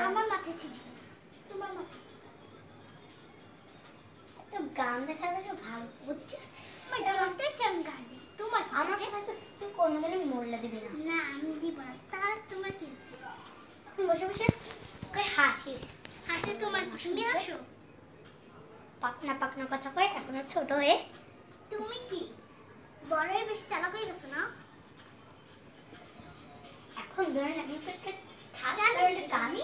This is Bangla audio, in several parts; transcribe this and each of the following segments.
আমার মাথায় ঠিক তোমার মাথায় তো গান দেখা দেখে ভালো বুঝছিস যত চান গান তোমার আমার কাছে তুই কোনোদিনই মোল্লা দিবি না না আমি দিব না তার তোমার কি আছে এখন বসে বসে কই হাসি হাসি তোমার তুমি হাসো পাকনা পাকনা কথা কয় এখনো ছোট হয়ে তুমি কি বড় হয়ে বেশি চালাক হয়ে গেছো না এখন ধরেন আমি একটা থাকার গানই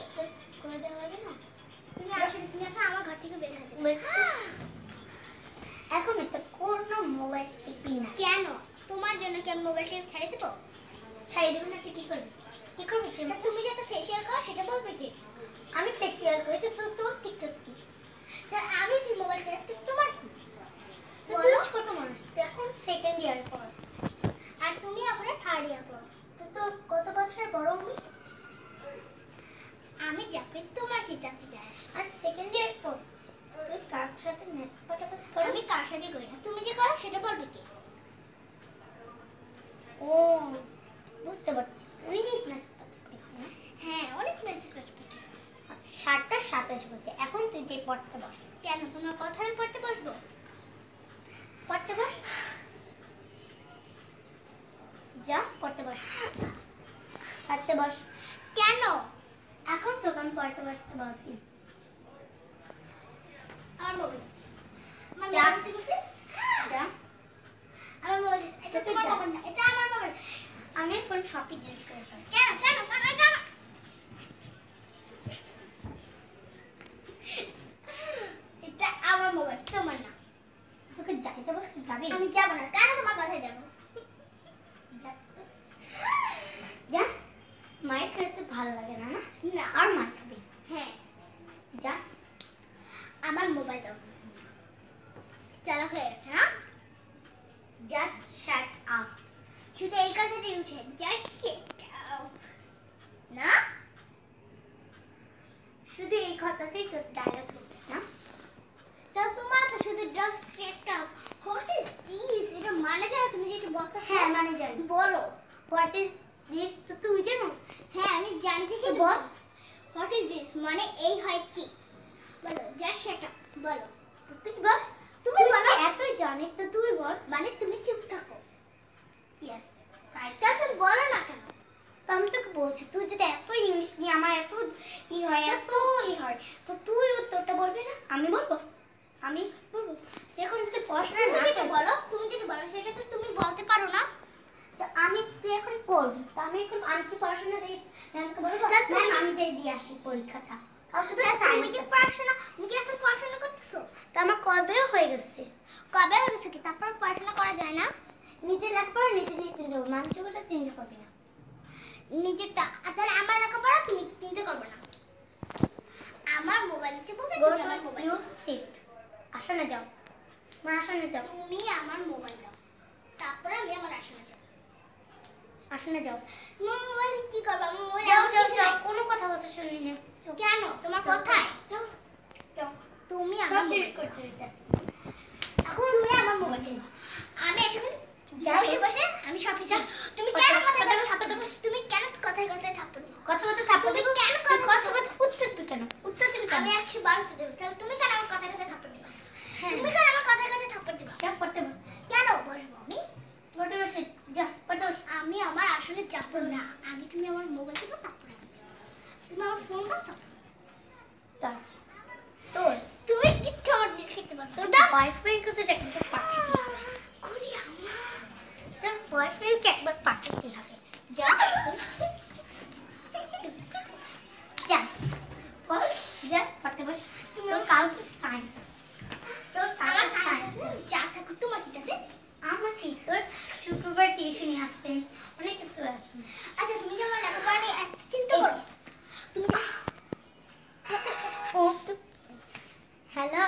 করে দেওয়া লাগে না তুমি আসো আমার ঘর থেকে বের হয়ে যাবে এখন একটা কোনো মোবাইল টিপি না কেন তোমার জন্য কি আমি মোবাইল টিপে ছেড়ে দেবো ছেড়ে দেবো না তুই কি করবি তুমি যত ফেসিয়াল করো সেটা বলবে কি আমি ফেসিয়াল করি তো তোর টিকটক কি আমি তুই মোবাইল টিপে তোমার কি বলো ছোট মানুষ তুই এখন সেকেন্ড ইয়ার পড়ছ আর তুমি এখন থার্ড ইয়ার পড়ো তো তোর কত বছর বড় আমি যাকে তোমার কি জানতে চাই আর সেকেন্ড ইয়ার পর তুই কার সাথে মেসেজ পাঠাপাঠি করো আমি কার সাথে করি না তুমি যে করো সেটা বলবে কি ও বুঝতে পারছি অনেক মেসেজ পাঠাপাঠি হয় না হ্যাঁ অনেক মেসেজ পাঠাপাঠি আচ্ছা 7:27 বাজে এখন তুই যে পড়তে বস কেন তোমার কথা আমি পড়তে বসবো পড়তে বস যা পড়তে বস পড়তে বস কেন এখন তো আমি পড়তে বসতে বলছি আমার মোবাইল যা তুই বসে যা আমার মোবাইল এটা তোমার মোবাইল না এটা আমার মোবাইল আমি কোন শপিং ডিলিট করে ফেলব কেন এটা এটা আমার মোবাইল তোমার না তোকে যাইতে বস যাবি আমি যাব না কেন তোমার কথায় যাব যা মায়ের কাছে ভালো লাগে না না আর মার খাবি হ্যাঁ যা আমার মোবাইল দাও চালাক হয়ে গেছে না জাস্ট শাট আপ শুধু এই কথাটাই উঠে জাস্ট শাট আপ না শুধু এই কথাটাই তোর ডায়লগ উঠে না তাও তোমার তো শুধু just shut up what is this এটা মানে জানো তুমি যে একটু বলতে হ্যাঁ মানে জানি বলো হোয়াট ইজ দিস তো তুই জানো হ্যাঁ আমি জানি দেখি বল হোয়াট ইজ দিস মানে এই হয় কি বলো জাস্ট শাট আপ বলো তুই বল তুমি বলো এতই জানিস তো তুই বল মানে তুমি চুপ থাকো ইয়েস রাইট তা তুমি বলো না কেন তো আমি তোকে বলছি তুই যদি এত ইংলিশ নিয়ে আমার এত তো তুই উত্তরটা বলবি না আমি বলবো এখন যদি পড়াশোনা না করতে বলো তুমি যদি বলো সেটা তো তুমি বলতে পারো না তো আমি তুই এখন পড়বি তো আমি কি পড়াশোনা দিই ম্যামকে বলবো আমি যাই দিয়ে আসি পরীক্ষাটা তুমি কি এখন পড়াশোনা করতেছো তো আমার কবে হয়ে গেছে কি তারপর পড়াশোনা করা যায় না নিজে লেখাপড়া নিজে চিন্তা করবো মানসিকতা চিন্তা করবি না নিজেরটা তাহলে আমার লেখাপড়া তুমি চিন্তা করবে না আমার মোবাইলতে বলতে তুমি আমার মোবাইল সিট আসনে যাও তুমি আমার মোবাইল দাও তারপর আমি আমার আসনে যাও তুমি মোবাইল কি করবে আমি মোবাইল যাও কোনো কথা বলতে শুনি না কেন তোমার কথাই যাও তুমি আমার মোবাইল করতে দিতেছ এখন তুমি আমার মোবাইল দাও আমি এখন বসে আমি সব হিসাব তুমি কেন কথায় থাপ্পড় দাও তুমি কেন কথায় থাপ্পড় দাও কথা বলতে থাপ্পড় তুমি কেন কথা বলতে উত্তর দিবি কেন আমি 112 তে দেব তাহলে তুমি কেন আমার কথায় থাপ্পড় দিবা তুমি কেন আমার কথায় থাপ্পড় দিবা যা পড়তে বল কেন বসবো আমি পড়তে বসে যা পড়তে বস আমি আমার আসলে যাব না আগে তুমি আমার মোবাইল থেকে তারপরে তুমি আমার ফোন দাও তার তোর তুমি কিচ্ছু আমার মিস করতে পারো তোর বয়ফ্রেন্ড কে তো একবার পাঠাতে হবে করি আমার তোর বয়ফ্রেন্ড কে একবার পাঠাতে হবে যা বস যা পড়তে বস তোর কালকে সায়েন্স আছে তোর কালকে সায়েন্স যা থাকো তোমার কি তাতে আমার কি তোর শুক্রবার টিউশনি আছে অনেক কিছু আছে আচ্ছা তুমি যখন লেখাপড়া নিয়ে চিন্তা করো তুমি ও হ্যালো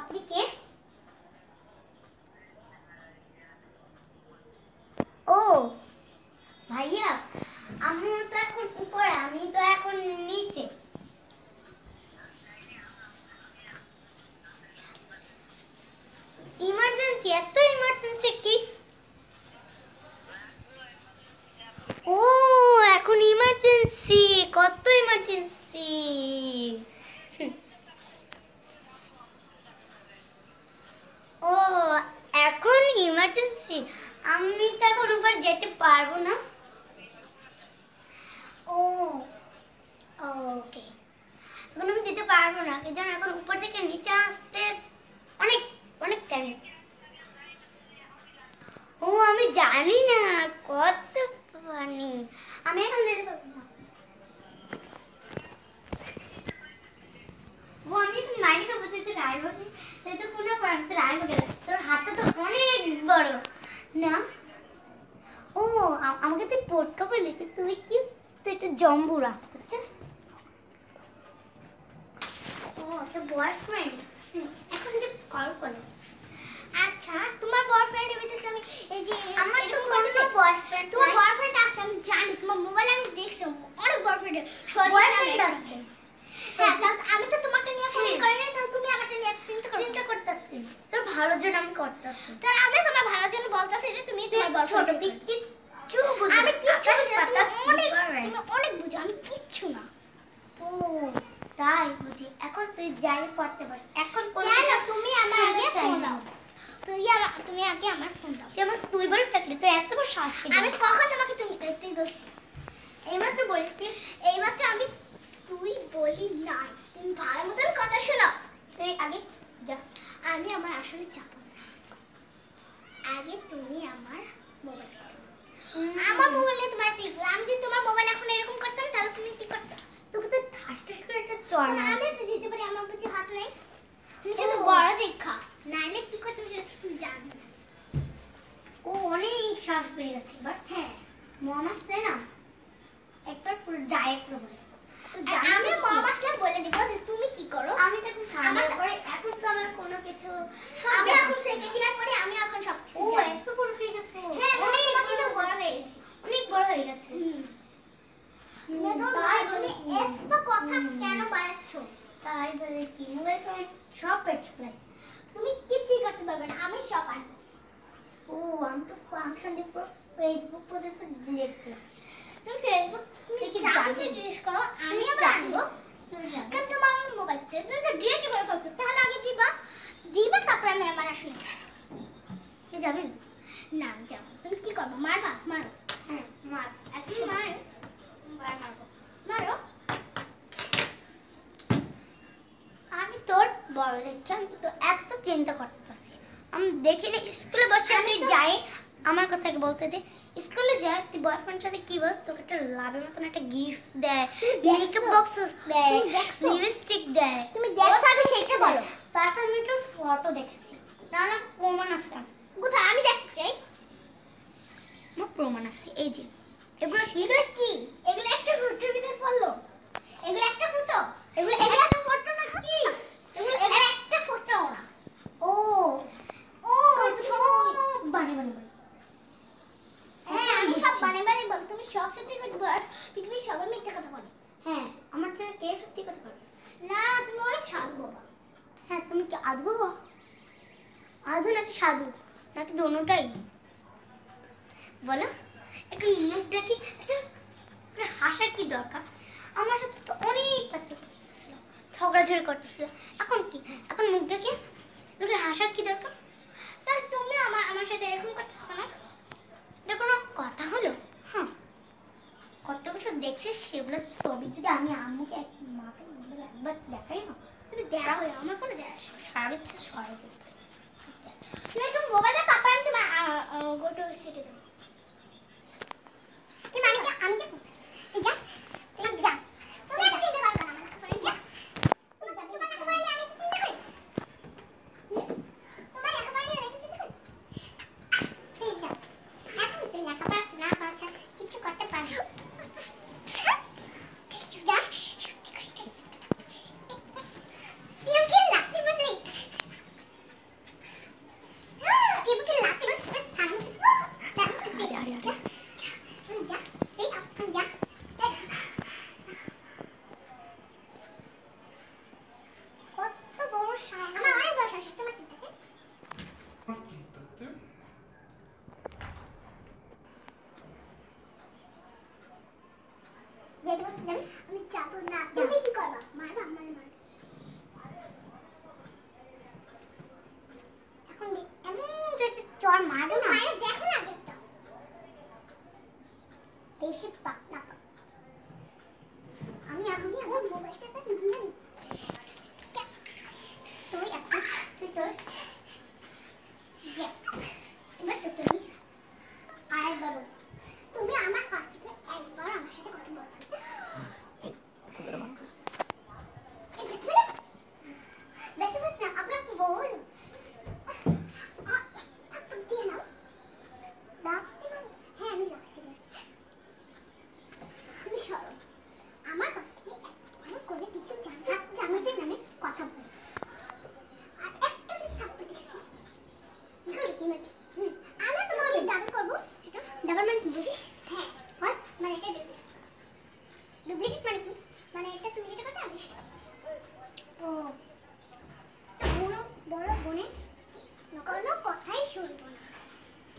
আপনি কে ও ভাইয়া আমি তো এখন উপরে আমি তো এখন নিচে ইমার্জেন্সি এত ইমার্জেন্সি কি পারবো না, এই জন্য এখন উপর থেকে নিচে আসতে অনেক অনেক টাইম। ও আমি জানি না কত পানি, আমি এখন যেতে পারবো না। ও আমি তো মাইনে খাবো, তুই তো রাইড হবে, তুই তো কোনো পারবি, তো রাইড হবে, তোর হাতটা তো অনেক বড় না। ও আমাকে তুই পটকা বললি, তুই কি তুই একটা জম্বুরা বুঝছিস? ও তোর বয়ফ্রেন্ড এখন যে কল করে। আচ্ছা তোমার বয়ফ্রেন্ডের ভিতরে তুমি এই যে আমার তো কোনো বয়ফ্রেন্ড, তোমার বয়ফ্রেন্ড আছে আমি জানি, তোমার মোবাইলে আমি দেখছি অনেক বয়ফ্রেন্ড আছে। হ্যাঁ আমি তো তোমারটা নিয়ে কোনো করি না, তাহলে তুমি আমারটা নিয়ে চিন্তা করতেছি। তোর ভালোর জন্য আমি করতেছি, তাহলে আমি তোমার ভালোর জন্য বলতেছি যে তুমি তোমার ছোট দিক কিচ্ছু বুঝি আমি কিচ্ছু না, তুমি অনেক বুঝো, আমি কিচ্ছু না। ও তাই বুঝি, এখন তুই যাই পড়তে বস। এখন তুমি আমার আগে ফোন দাও, তুমি আগে আমার ফোন দাও। তুই বল টাকলি, তুই এত বড় সাহস? আমি কখন তোমাকে তুই বলছি? এইমাত্র বলছি, এইমাত্র আমি তুই বলি নাই। তুমি ভালো মতন কথা শোনো, তুই আগে যা। আমি আমার আসলে যাব না, আগে তুমি আমার মোবাইল দাও। আমার মোবাইল নিয়ে তোমার ঠিক, আমি যদি তোমার মোবাইল এখন এরকম করতাম তাহলে তুমি কি করতে? তোকে তো ঠাস ঠাস করে একটা চড় না, আমি তো দিতে পারি, আমার বুঝি হাত নেই। তুমি শুধু বড় দেখা, নাইলে কি করতে সেটা তুমি জানো না। ও অনেক সাহস পেয়ে গেছে, বাট হ্যাঁ মহামাস তাই না একবার পুরো ডাইরেক্ট বলে। আমি মহামাসটা বলে দিব যে তুমি কি করো। আমি তো এখন আমার পরে এখন তো আমার কোনো কিছু, আমি এখন সেকেন্ড ইয়ার পরে আমি এখন সব কিছু জানি। ও এত বড় হয়ে গেছে? হ্যাঁ অনেক বড় হয়ে গেছে, অনেক বড় হয়ে গেছে। তুমি এত কথা কেন বাড়াচ্ছ? তাই বলে কি মোবাইল ফোন সব কেটে ফেলেছে, তুমি কিছুই করতে পারবে না, আমি সব আনবো। ও আমি তো ফাংশন দিয়ে পুরো ফেসবুক পর্যন্ত ডিলিট করে। তুমি ফেসবুক তুমি যা কিছু ডিলিট করো, আমি আবার আনবো। কারণ তোমার মোবাইল থেকে তুমি তো ডিলিট করে ফেলছো, তাহলে আগে দিবা তারপর আমি আমার আসলে কে যাবে না। আমি যাবো, তুমি কি করবো? মারবা? মারো, হ্যাঁ মার, এখন মারবো, মারো। আমি তোর বড় দেখে আমি তো এত চিন্তা করতেছি, আমি দেখি না স্কুলে বসে আমি যাই, আমার কথাকে বলতে দে। স্কুলে যাই তুই বয়ফ্রেন্ডের সাথে কি বল, তোকে একটা লাভের মতন একটা গিফট দেয়, মেকআপ বক্স দেয়, লিপস্টিক দেয়। তুমি দেখছো আগে সেটা বলো, তারপর আমি একটা ফটো দেখেছি, না না প্রমাণ আছে। কোথায়? আমি দেখতে চাই, আমার প্রমাণ আছে। এই যে এগুলো কি, এগুলো কি? এগুলো একটা ফটোর ভিতরে পড়লো, এগুলো একটা ফটো, এগুলো একটা ফটো না কি? এগুলো একটা ফটো না। ও ও তো সব বানিয়ে বানিয়ে বল। হ্যাঁ আমি সব বানিয়ে বানিয়ে বল, তুমি সব সত্যি কথা বল, পৃথিবীর সবাই মিথ্যা কথা বলে। হ্যাঁ আমার চেয়ে কে সত্যি কথা বলে? না তুমি অনেক সাধু বাবা। হ্যাঁ তুমি কি আধু বাবা? আধু নাকি সাধু নাকি দোনোটাই বলো? একটু মুখটা কি একটা হাসা কি দরকার? আমার সাথে তো অনেক বাচ্চা করতেছিল, ঝগড়াঝড়ি করতেছিল, এখন কি? এখন মুখটা কি লোকে হাসার কি দরকার? তাহলে তুমি আমার সাথে এরকম করতেছ না, এটা কোনো কথা হলো? হ্যাঁ কত কিছু দেখছিস সেগুলো ছবি যদি আমি আম্মুকে মাকে একবার দেখাই না, তুমি দেখা হলো আমার কোনো যায় আসে, সারা ইচ্ছে সরাই যেতে পারে। তুমি তো মোবাইলে তারপর আমি তোমার গোটো সেটে যাবো। কি মানে কি আমি যাবো? তুই যা, তুই যা, তুমি এত চিন্তা করবে না, আমার পরে যা। তুই যা, তোমার লেখাপড়া নিয়ে আমি চিন্তা করি? তোমার লেখাপড়া নিয়ে আমি চিন্তা করি? তুই যা, এখন তুই লেখাপড়া না করা কিছু করতে পারবি না। যা, সত্যি করে লুকিয়ে রাখতে মানে টিপকে লাতে পুরো সাইন্স দেখো করতে যা যা যা এই আপনি যা কত বড় সাইন্স আমার অনেক বড় সাইন্স তোমার কি থাকে যেতে বলছি যাবি আমি যাবো না তুমি কি করবা মারবা আমারে মার এখন এমন যদি চর মারবো না মারে দেখো না একটা বেশি পাক না আমি আমার মোবাইলটা নিয়ে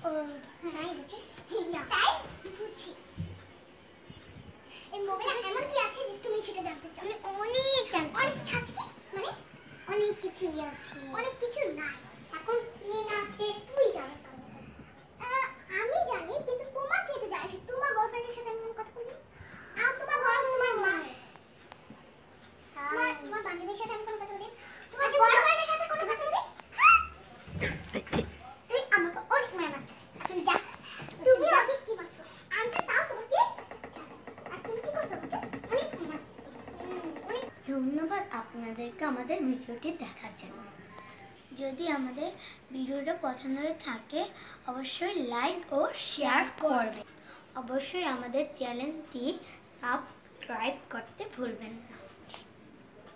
নাই বুঝি তাই বুঝি এই মোবাইলে এমন কি আছে যে তুমি সেটা জানতে চাও? অনেক কিছু আছে কি মানে অনেক কিছুই আছে অনেক কিছু নাই এখন কি না আছে তুই জানো আমি জানি কিন্তু তোমার কি তো জানিস তোমার বয়ফ্রেন্ডের সাথে আমি কথা বলি আর তোমার বয়ফ্রেন্ড তোমার বান্ধবীর সাথে আমি কথা বলি তোমার বয়ফ্রেন্ডের সাথে কথা বলি তুই আমাকে অনেক মার মারছিস তুমি যা তুমি আগে কি মারছো আমি তো তাও তোমাকে আর তুমি কি করছো অনেক মারছো ধন্যবাদ আপনাদেরকে আমাদের ভিডিওটি দেখার জন্য যদি আমাদের ভিডিওটা পছন্দ হয়ে থাকে অবশ্যই লাইক ও শেয়ার করবেন অবশ্যই আমাদের চ্যানেলটি সাবস্ক্রাইব করতে ভুলবেন না